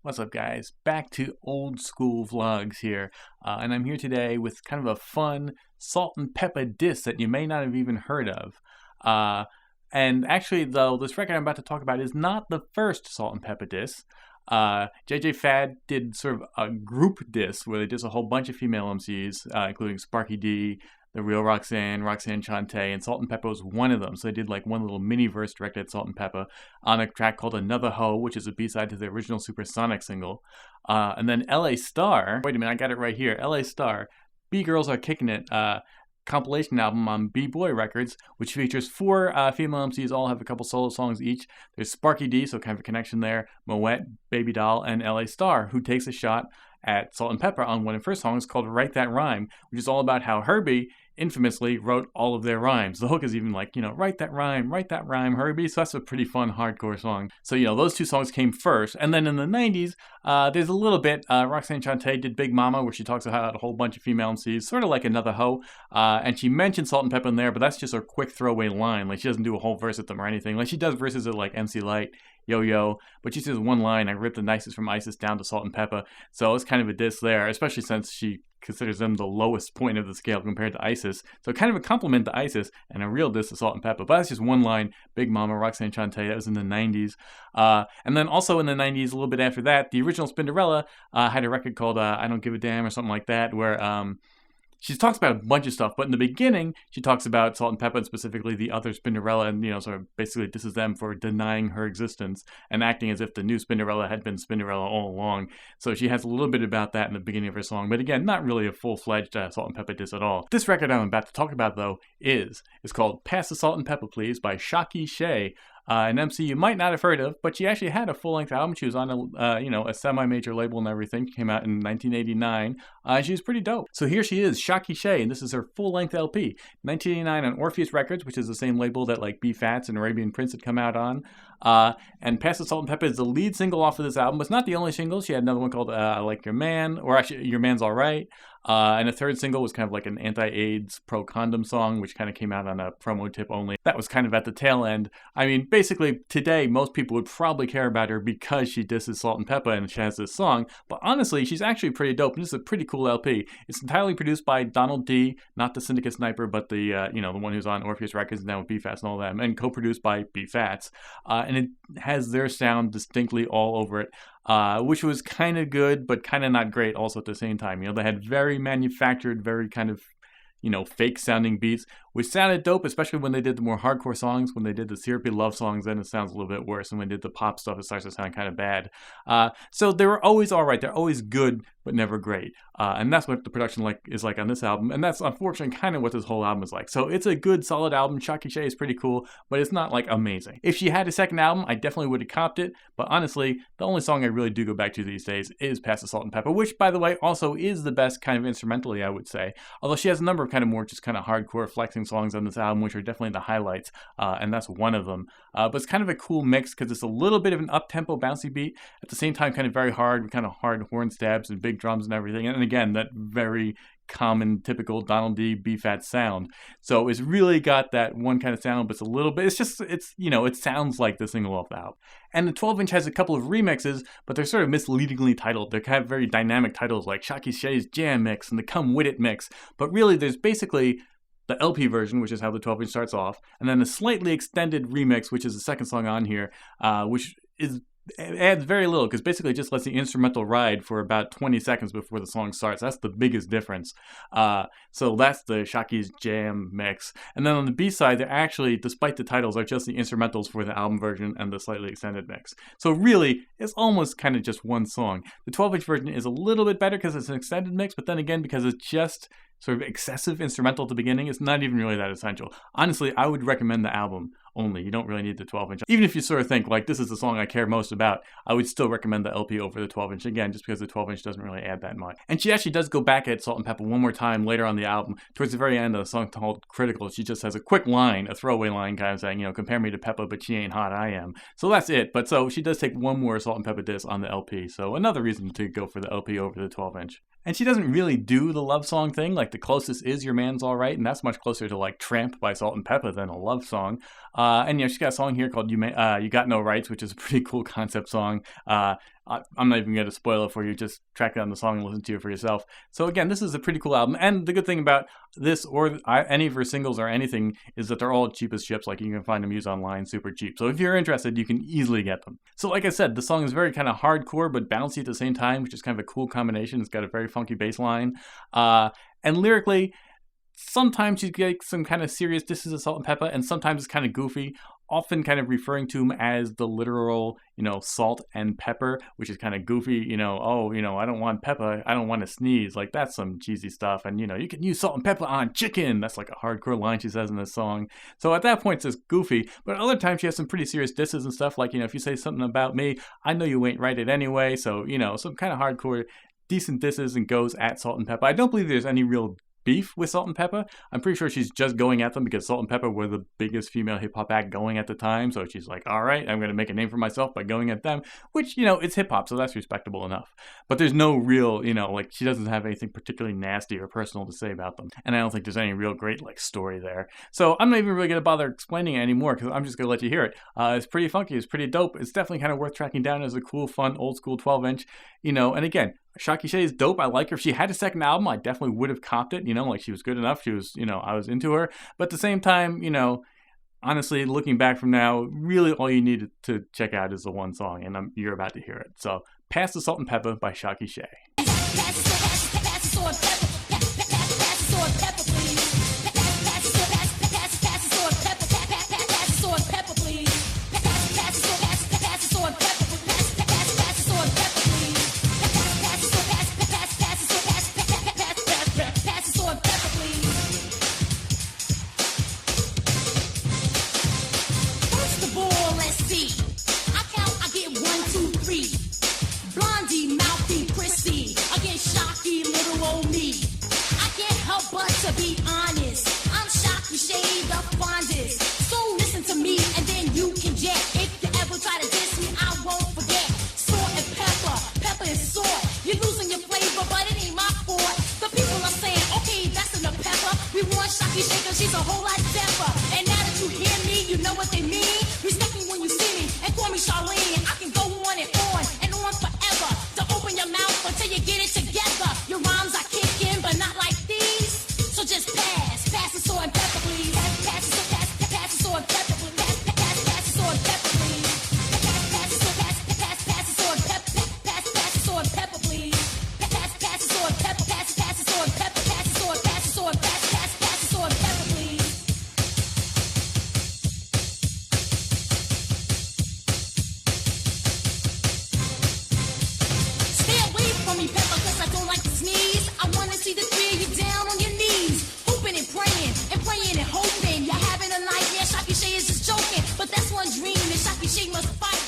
What's up, guys? Back to old school vlogs here, and I'm here today with kind of a fun Salt and Peppa diss that you may not have even heard of. Uh, and actually, though, this record I'm about to talk about is not the first Salt and Peppa diss. JJ Fad did sort of a group diss where they diss a whole bunch of female MCs, including Sparky D, The Real Roxanne, Roxanne Shante, and Salt and Peppa was one of them. So they did like one little mini verse directed at Salt and Peppa on a track called Another Hoe, which is a B-side to the original Supersonic single. And then LA Star, wait a minute, I got it right here. LA Star, B-Girls Are Kicking It, compilation album on B-Boy Records, which features four female MCs, all have a couple solo songs each. There's Sparky D, so kind of a connection there, Moet, Baby Doll, and LA Star, who takes a shot at Salt and Peppa on one of her first songs called Write That Rhyme, which is all about how Herbie infamously wrote all of their rhymes. The hook is even like, write that rhyme, Herbie. So that's a pretty fun hardcore song. So, those two songs came first. And then in the 90s, there's a little bit, Roxanne Shante did Big Mama, where she talks about a whole bunch of female MCs, sort of like Another Hoe. And she mentioned Salt and Peppa in there, but that's just a quick throwaway line. Like, she doesn't do a whole verse at them or anything. Like, she does verses at like MC Light, Yo Yo, but she says one line, I ripped the nicest from ISIS down to Salt and Peppa. So it's kind of a diss there, especially since she considers them the lowest point of the scale compared to ISIS. So kind of a compliment to ISIS and a real diss to Salt and Peppa. But that's just one line, Big Mama, Roxanne Shante, that was in the 90s. And then also in the 90s, a little bit after that, the original Spinderella had a record called I Don't Give a Damn or something like that, where she talks about a bunch of stuff, but in the beginning, she talks about Salt and Peppa and specifically the other Spinderella, and sort of basically disses them for denying her existence and acting as if the new Spinderella had been Spinderella all along. So she has a little bit about that in the beginning of her song, but again, not really a full-fledged Salt and Peppa diss at all. This record I'm about to talk about, though, is called Pass the Salt and Peppa Please by Shocky Shay. An MC you might not have heard of, but she actually had a full-length album. She was on a semi-major label and everything. She came out in 1989. She was pretty dope. So here she is, Shocky Shay, and this is her full-length LP. 1989 on Orpheus Records, which is the same label that like B-Fats and Arabian Prince had come out on. And Pass the Salt and Peppa is the lead single off of this album, but it's not the only single. She had another one called I Like Your Man, or actually Your Man's Alright. And a third single was kind of like an anti-AIDS, pro-condom song, which kind of came out on a promo tip only. That was kind of at the tail end. I mean, basically, today, most people would probably care about her because she disses Salt and Peppa and she has this song. But honestly, she's actually pretty dope, and this is a pretty cool LP. It's entirely produced by Donald D., not the Syndicate Sniper, but the one who's on Orpheus Records and now with B-Fats and all that, and co-produced by B-Fats. And it has their sound distinctly all over it. Which was kind of good, but kind of not great also at the same time. They had very manufactured, very kind of, fake sounding beats, which sounded dope, especially when they did the more hardcore songs. When they did the syrupy love songs, then it sounds a little bit worse. And when they did the pop stuff, it starts to sound kind of bad. So they were always all right. They're always good, but never great. And that's what the production is like on this album. And that's unfortunately kind of what this whole album is like. So it's a good, solid album. Shocky Shay is pretty cool, but it's not like amazing. If she had a second album, I definitely would have copped it. But honestly, the only song I really do go back to these days is Pass the Salt and Peppa, which, by the way, also is the best kind of instrumentally, I would say. Although she has a number of kind of more just kind of hardcore flexing songs on this album, which are definitely the highlights. And that's one of them. But it's kind of a cool mix because it's a little bit of an up-tempo bouncy beat. At the same time, kind of very hard, with kind of hard horn stabs and big drums and everything. And again, that very common, typical Donald D. B-Fat sound. So it's really got that one kind of sound, but it's a little bit, it sounds like the single off the album. And the 12-inch has a couple of remixes, but they're sort of misleadingly titled. They're kind of very dynamic titles like Shocky Shay's Jam Mix and the Come With It Mix. But really, there's basically the LP version, which is how the 12-inch starts off, and then a slightly extended remix, which is the second song on here, which adds very little, because basically it just lets the instrumental ride for about 20 seconds before the song starts. That's the biggest difference. So that's the Shocky's Jam Mix. And then on the B-side, they're actually, despite the titles, are just the instrumentals for the album version and the slightly extended mix. So really, it's almost kind of just one song. The 12-inch version is a little bit better because it's an extended mix, but then again, because it's just sort of excessive instrumental at the beginning, it's not even really that essential. Honestly, I would recommend the album only. You don't really need the 12-inch. Even if you sort of think, like, this is the song I care most about, I would still recommend the LP over the 12-inch, again, just because the 12-inch doesn't really add that much. And she actually does go back at Salt and Peppa one more time later on the album. Towards the very end of the song called Critical, she just has a quick line, a throwaway line, kind of saying, compare me to Peppa, but she ain't hot, I am. So that's it. But so she does take one more Salt and Peppa diss on the LP. So another reason to go for the LP over the 12-inch. And she doesn't really do the love song thing. Like, the closest is Your Man's Alright, and that's much closer to like Tramp by Salt and Peppa than a love song. And she's got a song here called You Got No Rights, which is a pretty cool concept song. I'm not even going to spoil it for you. Just track down the song and listen to it for yourself. So again, this is a pretty cool album. And the good thing about this or any of her singles or anything is that they're all cheap as chips. Like, you can find them used online super cheap. So if you're interested, you can easily get them. So like I said, the song is very kind of hardcore but bouncy at the same time, which is kind of a cool combination. It's got a very funky bass line. And lyrically, sometimes you get some kind of serious disses of Salt and Pepa, and sometimes it's kind of goofy, often kind of referring to him as the literal, Salt and Pepper, which is kind of goofy, I don't want pepper, I don't want to sneeze. Like, that's some cheesy stuff. And, you can use salt and pepper on chicken. That's like a hardcore line she says in this song. So at that point, it's just goofy. But other times she has some pretty serious disses and stuff. Like, if you say something about me, I know you ain't write it anyway. So, some kind of hardcore, decent disses and goes at Salt and Pepa. I don't believe there's any real beef with Salt and Pepa. I'm pretty sure she's just going at them because Salt and Pepa were the biggest female hip-hop act going at the time, so she's like, all right, I'm going to make a name for myself by going at them, which, it's hip-hop, so that's respectable enough. But there's no real, she doesn't have anything particularly nasty or personal to say about them, and I don't think there's any real great, story there. So I'm not even really going to bother explaining it anymore because I'm just going to let you hear it. It's pretty funky, it's pretty dope, it's definitely kind of worth tracking down as a cool, fun, old-school 12-inch, and again, Shocky Shay is dope. I like her. If she had a second album, I definitely would have copped it. She was good enough. She was, I was into her. But at the same time, honestly, looking back from now, really all you need to check out is the one song, and you're about to hear it. So, Pass the Salt and Pepa by Shocky Shay. To be honest, I'm Shocky Shay the fondest. So listen to me and then you can jet. If you ever try to diss me, I won't forget. Salt and pepper, pepper and salt. You're losing your flavor, but it ain't my fault. The people are saying, okay, that's enough pepper. We want Shocky Shay cause she's a whole lot deeper. And now that you hear me, you know what they mean. Respect me when you see me and call me Charlene. I can go on and on forever. To open your mouth until you get it together. Your rhymes are kicking, but not like these. So just pass the salt and pepper, please. Pass the salt and pepper, please. Pass the salt and pepper, please. Pass the salt and pepper, pass the salt and pepper, please. Pass the salt and pepper, pass the salt and pepper, pass the salt and pepper, please. Stay away from me, Pepper, cause I don't like to sneeze. I wanna see the three of you down on your knees. Praying and hoping you're having a nightmare. Shocky Shay is just joking, but that's one dream that Shocky Shay must fight.